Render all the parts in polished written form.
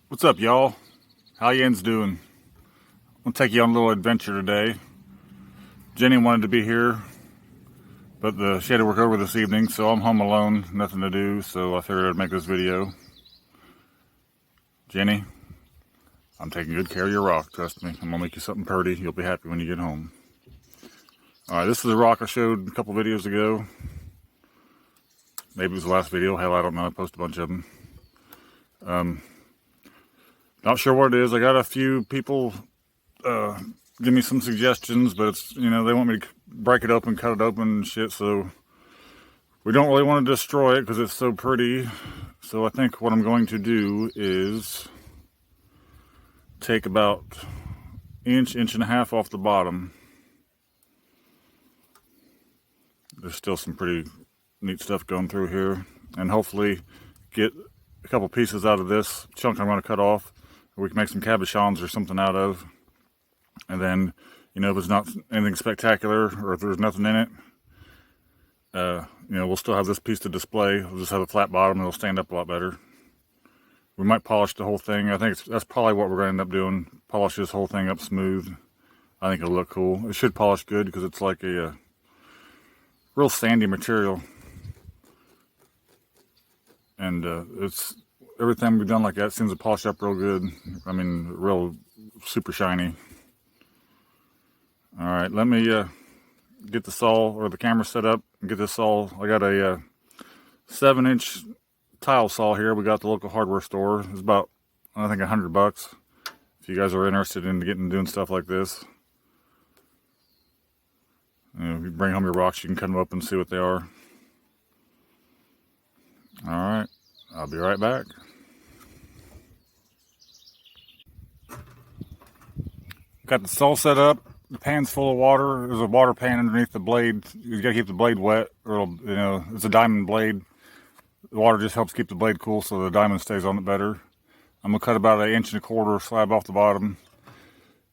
What's up, y'all? How yins doing? I'm gonna take you on a little adventure today. Jenny wanted to be here, but she had to work over this evening, so I'm home alone, nothing to do, so I figured I'd make this video. Jenny, I'm taking good care of your rock, trust me. I'm gonna make you something pretty. You'll be happy when you get home. Alright, this is a rock I showed a couple videos ago. Maybe it was the last video. Hell, I don't know. I posted a bunch of them. Not sure what it is. I got a few people give me some suggestions, but it's, they want me to break it open, cut it open and shit, so we don't really want to destroy it because it's so pretty. So I think what I'm going to do is take about inch and a half off the bottom. There's still some pretty neat stuff going through here, and hopefully get a couple pieces out of this chunk I'm going to cut off. We can make some cabochons or something out of. And then, if it's not anything spectacular or if there's nothing in it, we'll still have this piece to display. We'll just have a flat bottom and it'll stand up a lot better. We might polish the whole thing. I think that's probably what we're going to end up doing. Polish this whole thing up smooth. I think it'll look cool. It should polish good because it's like a real sandy material. And it's everything we've done like that seems to polish up real good. I mean, real super shiny. All right, let me get the saw or the camera set up and get this saw. I got a 7-inch tile saw here. We got at the local hardware store. It's about, I think, $100. If you guys are interested in doing stuff like this, if you bring home your rocks, you can cut them up and see what they are. All right, I'll be right back. Got the saw set up. The pan's full of water. There's a water pan underneath the blade. You gotta keep the blade wet, or it'll, it's a diamond blade. The water just helps keep the blade cool, so the diamond stays on it better. I'm gonna cut about 1.25 inch slab off the bottom.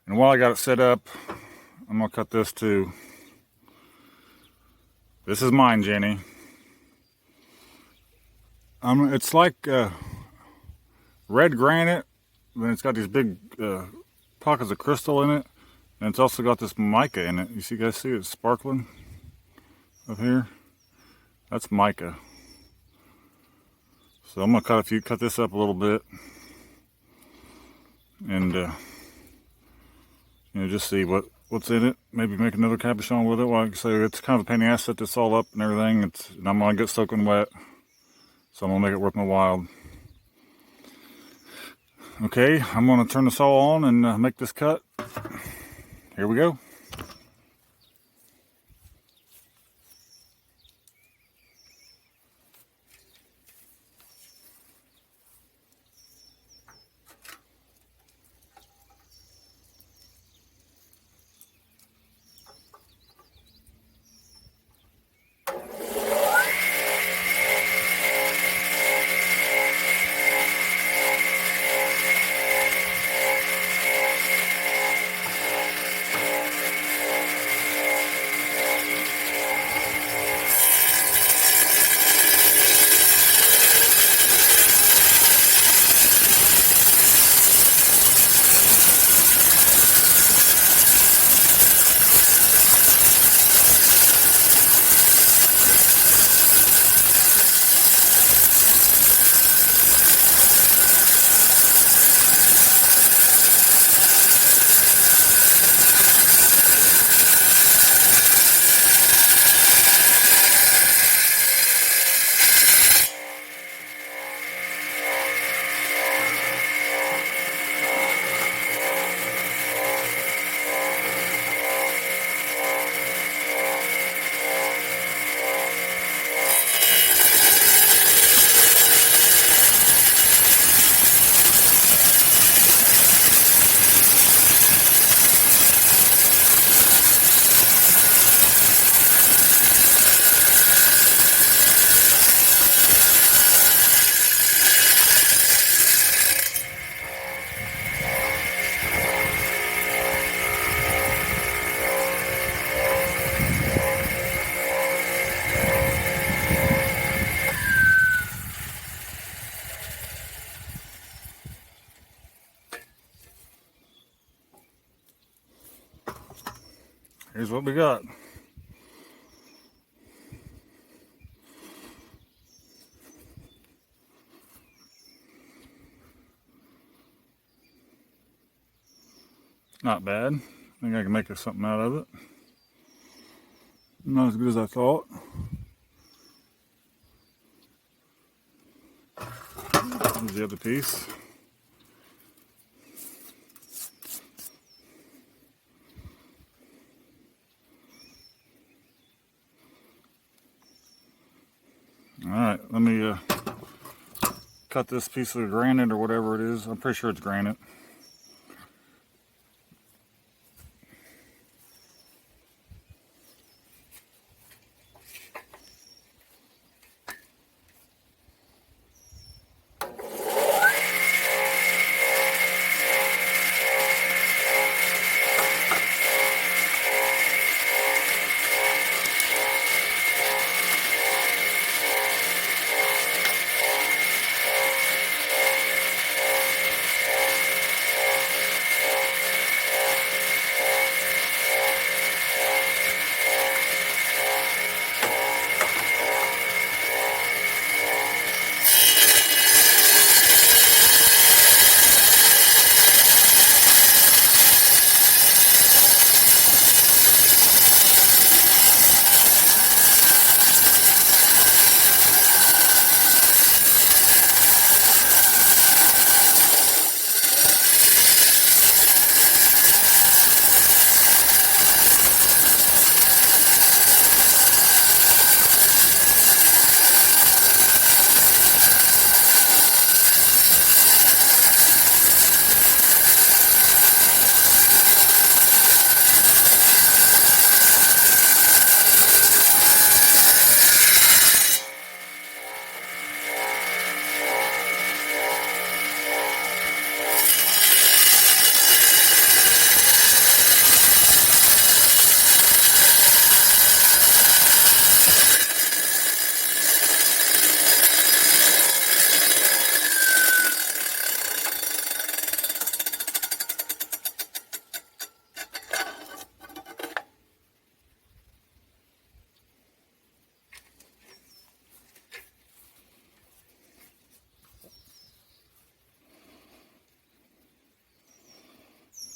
And while I got it set up, I'm gonna cut this too. This is mine, Jenny. It's like red granite, then it's got these big pockets of crystal in it, and it's also got this mica in it. You guys see it's sparkling up here? That's mica. So I'm gonna cut this up a little bit, and just see what's in it. Maybe make another cabochon with it. Like I say, it's kind of a pain in the ass to set this all up and everything. And I'm gonna get soaking wet, so I'm gonna make it worth my while. Okay, I'm gonna turn the saw on and make this cut. Here we go. Here's what we got. Not bad. I think I can make something out of it. Not as good as I thought. Here's the other piece. Alright, let me cut this piece of granite or whatever it is. I'm pretty sure it's granite.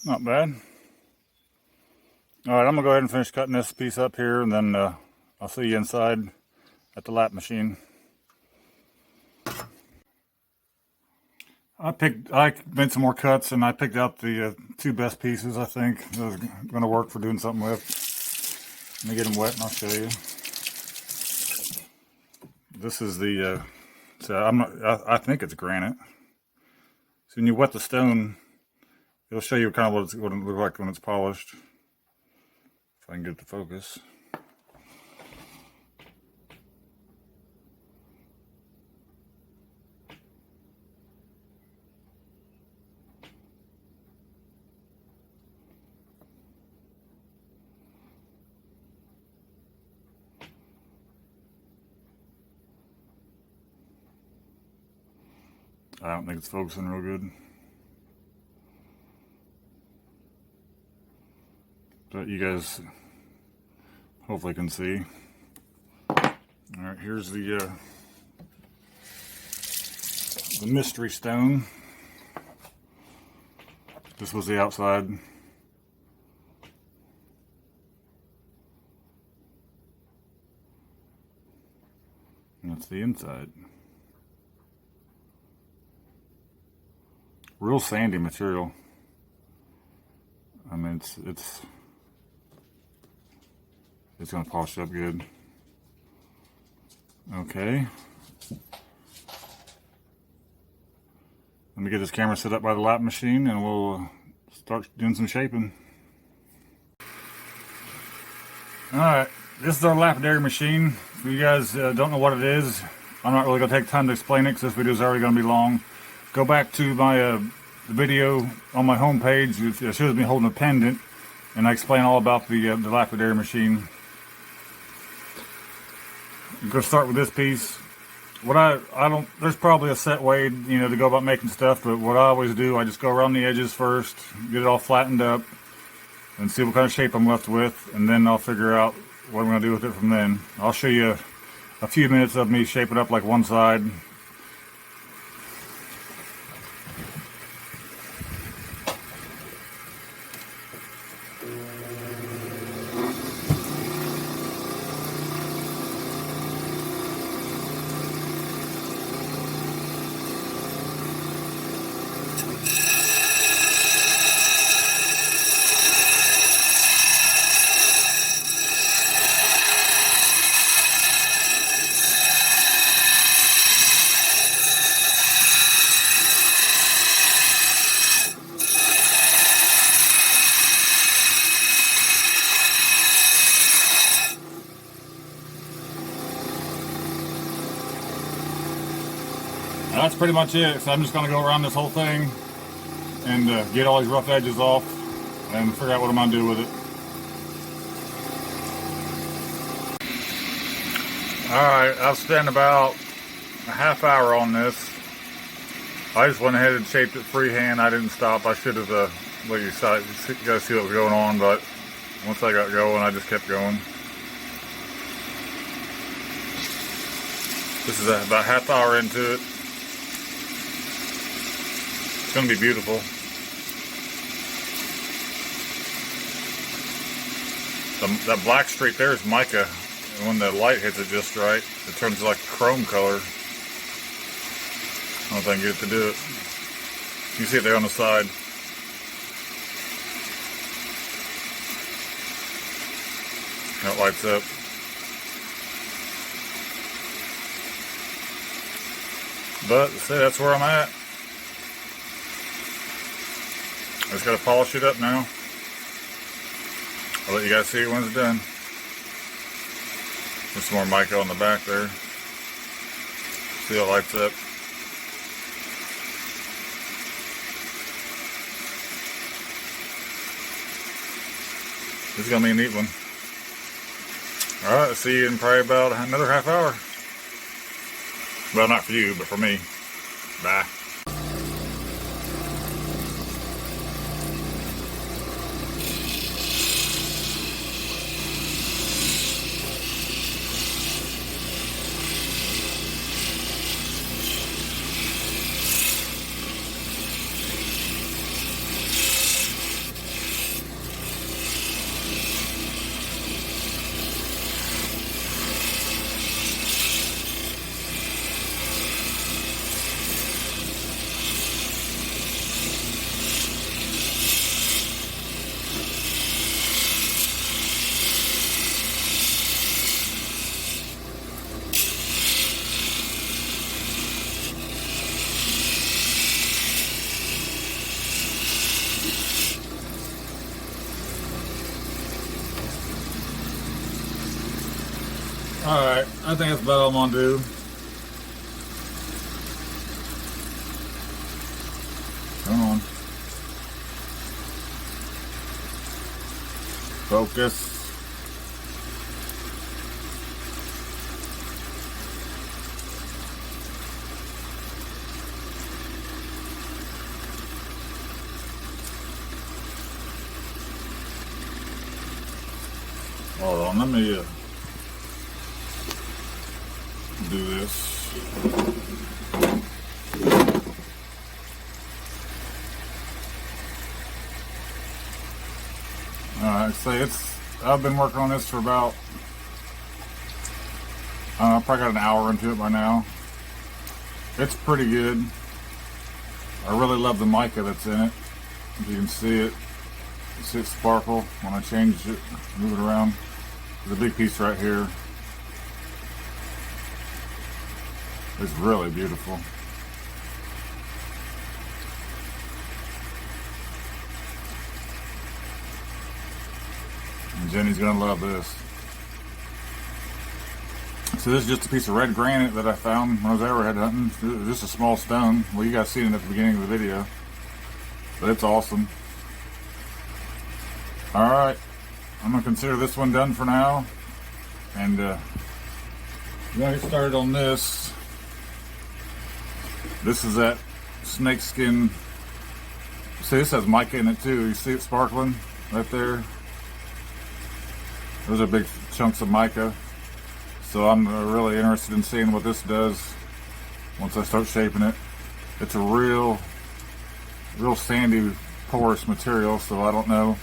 Not bad. Alright, I'm going to go ahead and finish cutting this piece up here, and then I'll see you inside at the lap machine. I made some more cuts, and I picked out the two best pieces I think that are going to work for doing something with. Let me get them wet and I'll show you. This is the, I think it's granite. So when you wet the stone, it'll show you kind of what it looks like when it's polished. If I can get it to focus. I don't think it's focusing real good. But you guys hopefully can see. Alright, here's the mystery stone. This was the outside. And that's the inside. Real sandy material. I mean, it's gonna polish up good. Okay. Let me get this camera set up by the lap machine, and we'll start doing some shaping. All right, this is our lapidary machine. If you guys don't know what it is, I'm not really gonna take time to explain it because this video is already gonna be long. Go back to my video on my homepage. It shows me holding a pendant, and I explain all about the lapidary machine. I'm going to start with this piece. What I don't, there's probably a set way, you know, to go about making stuff, but what I always do, I just go around the edges first, get it all flattened up, and see what kind of shape I'm left with, and then I'll figure out what I'm going to do with it from then. I'll show you a few minutes of me shaping up like one side. That's pretty much it. So I'm just going to go around this whole thing and get all these rough edges off and figure out what I'm going to do with it. Alright, I've spent about a half hour on this. I just went ahead and shaped it freehand. I didn't stop. I should have let you guys see what was going on, but once I got going, I just kept going. This is about a half hour into it. It's going to be beautiful. That black streak there is mica, and when the light hits it just right, it turns like chrome color. I don't know if I can get it to do it. You see it there on the side. That lights up. But see, that's where I'm at. I just gotta polish it up now. I'll let you guys see it when it's done. There's some more mica on the back there. See how it lights up. This is gonna be a neat one. Alright, I'll see you in probably about another half hour. Well, not for you, but for me. Bye. Alright, I think that's about all I'm gonna do. Come on. Focus. Hold on, let me do this. Alright, so I've been working on this for about, I probably got an hour into it by now. It's pretty good. I really love the mica that's in it. If you can see it, you see it sparkle when I change it, move it around. There's a big piece right here. It's really beautiful. And Jenny's gonna love this. So this is just a piece of red granite that I found when I was arrowhead hunting. It was just a small stone. Well, you guys seen it at the beginning of the video. But it's awesome. Alright. I'm gonna consider this one done for now. And we're gonna get started on this. This is that snake skin. See, this has mica in it too. You see it sparkling? right there. Those are big chunks of mica. So I'm really interested in seeing what this does once I start shaping it. It's a real sandy, porous material, so I don't know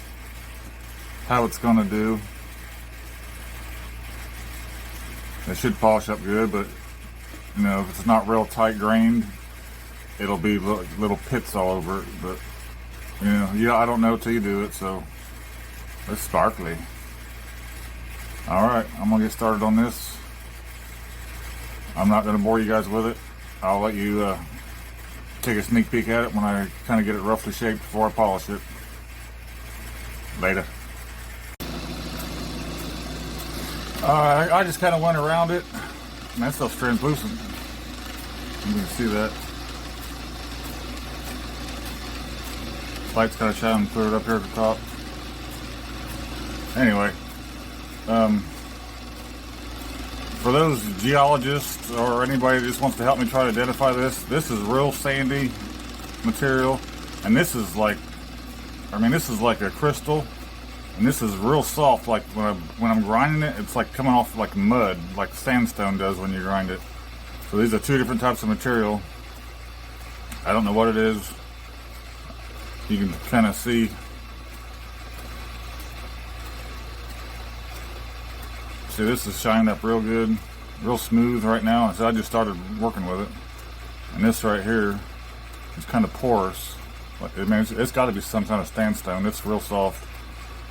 how it's gonna do. It should polish up good, but you know, if it's not real tight grained, it'll be little pits all over it. But you know, yeah, I don't know till you do it, so it's sparkly. Alright, I'm gonna get started on this. I'm not gonna bore you guys with it. I'll let you take a sneak peek at it when I kind of get it roughly shaped before I polish it. Later. I just kind of went around it. And that stuff's translucent. You can see that. Light's kind of shining through it up here at the top. Anyway, for those geologists or anybody that just wants to help me try to identify this is real sandy material, and this is like, I mean, this is like a crystal, and this is real soft. Like when I'm grinding it, it's like coming off like mud, like sandstone does when you grind it. So these are two different types of material. I don't know what it is. You can kind of see. See, this is shining up real good, real smooth right now. So I just started working with it, and this right here is kind of porous. I mean, it's got to be some kind of sandstone. It's real soft.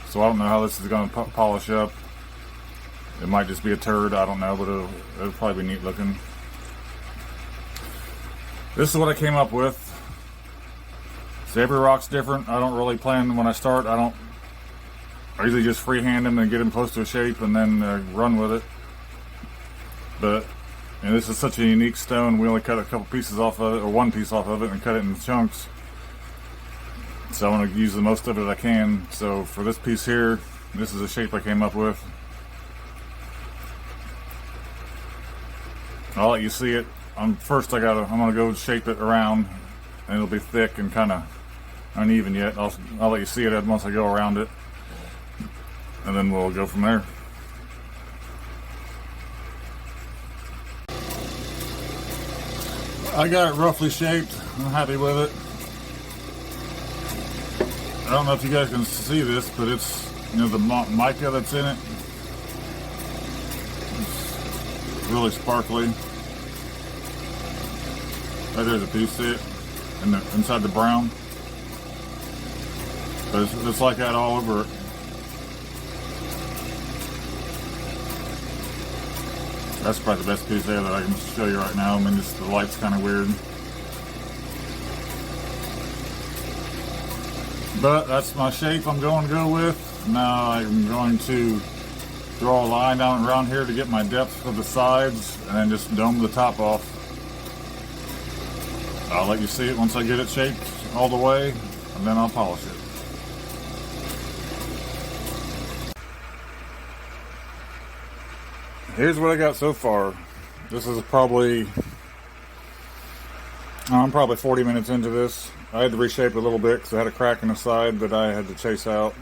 So I don't know how this is going to polish up. It might just be a turd, I don't know, but it'll probably be neat looking. This is what I came up with. So every rock's different. I don't really plan when I start. I usually just freehand them and get them close to a shape and then run with it. But this is such a unique stone. We only cut a couple pieces off of it, or one piece off of it, and cut it in chunks. So I want to use the most of it I can. So for this piece here, this is the shape I came up with. I'll let you see it. First I'm gonna go shape it around, and it'll be thick and kind of uneven yet. I'll let you see it once I go around it, and then we'll go from there. I got it roughly shaped. I'm happy with it. I don't know if you guys can see this, but it's, you know, the mica that's in it. It's really sparkly. Right there's a piece, see it? Inside the brown. But it's like that all over it. That's probably the best piece there that I can show you right now. I mean, just the light's kind of weird. But that's my shape I'm going to go with. Now I'm going to draw a line down around here to get my depth of the sides, and then just dome the top off. I'll let you see it once I get it shaped all the way, and then I'll polish it. Here's what I got so far. This is probably, I'm probably 40 minutes into this. I had to reshape it a little bit because I had a crack in the side that I had to chase out.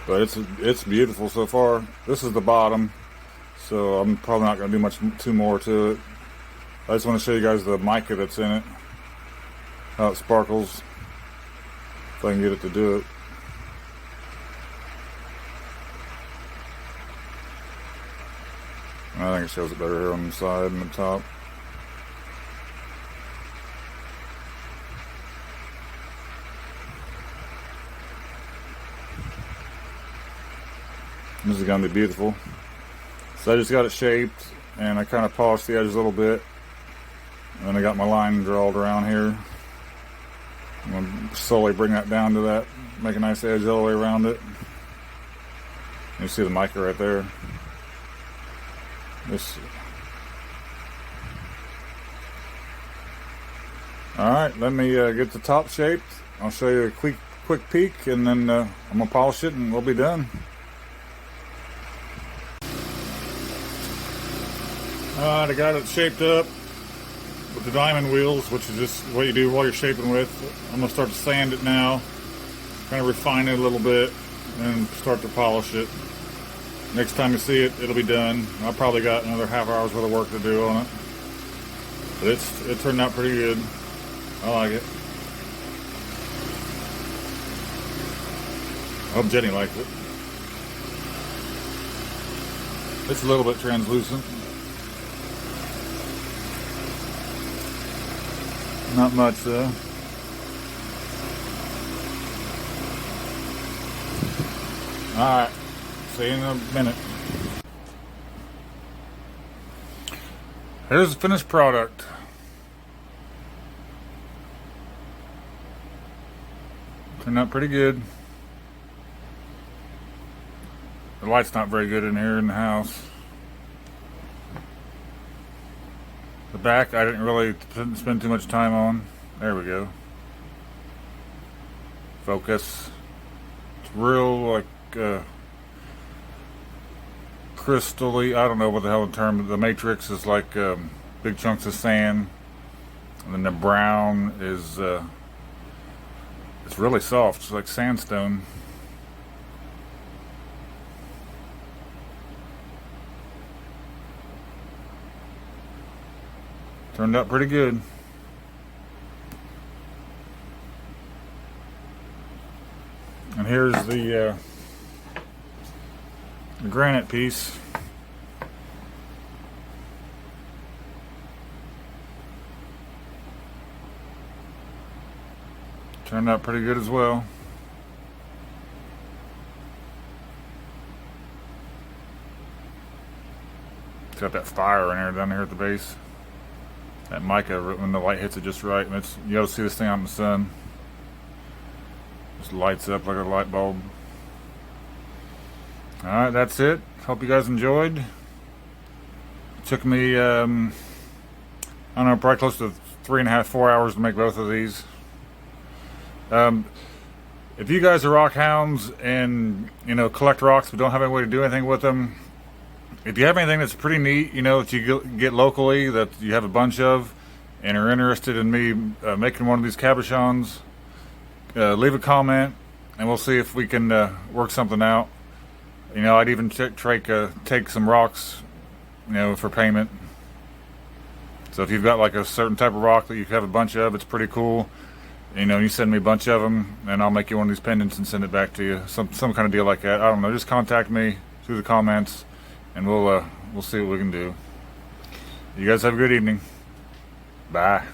But it's beautiful so far. This is the bottom, so I'm probably not going to do too more to it. I just want to show you guys the mica that's in it, how it sparkles, if I can get it to do it. I think it shows it better here on the side and the top. This is going to be beautiful. So I just got it shaped, and I kind of polished the edges a little bit. And then I got my line drawled around here. I'm going to slowly bring that down to that, make a nice edge all the way around it. You see the mica right there. Alright, let me get the top shaped. I'll show you a quick peek, and then I'm going to polish it and we'll be done. Alright, I got it shaped up with the diamond wheels, which is just what you do while you're shaping with. I'm going to start to sand it now. kind of refine it a little bit and start to polish it. Next time you see it, it'll be done. I probably got another half hour's worth of work to do on it. But it turned out pretty good. I like it. I hope Jenny likes it. It's a little bit translucent. Not much though. Alright, see you in a minute. Here's the finished product. Turned out pretty good. The light's not very good in here in the house. The back I didn't really spend too much time on. There we go. Focus. It's real like crystally, I don't know what the hell the term, the matrix is like big chunks of sand, and then the brown is it's really soft. It's like sandstone. Turned out pretty good. And here's the granite piece. Turned out pretty good as well. It's got that fire in there down here at the base. That mica, when the light hits it just right, and it's, you gotta see this thing out in the sun. Just lights up like a light bulb. Alright, that's it. Hope you guys enjoyed. It took me, I don't know, probably close to 3.5, 4 hours to make both of these. If you guys are rock hounds and, you know, collect rocks but don't have any way to do anything with them, if you have anything that's pretty neat, you know, that you get locally, that you have a bunch of, and are interested in me making one of these cabochons, leave a comment, and we'll see if we can work something out. You know, I'd even take some rocks, you know, for payment. So if you've got like a certain type of rock that you have a bunch of, it's pretty cool. You know, you send me a bunch of them, and I'll make you one of these pendants and send it back to you. Some kind of deal like that. I don't know. Just contact me through the comments, and we'll see what we can do. You guys have a good evening. Bye.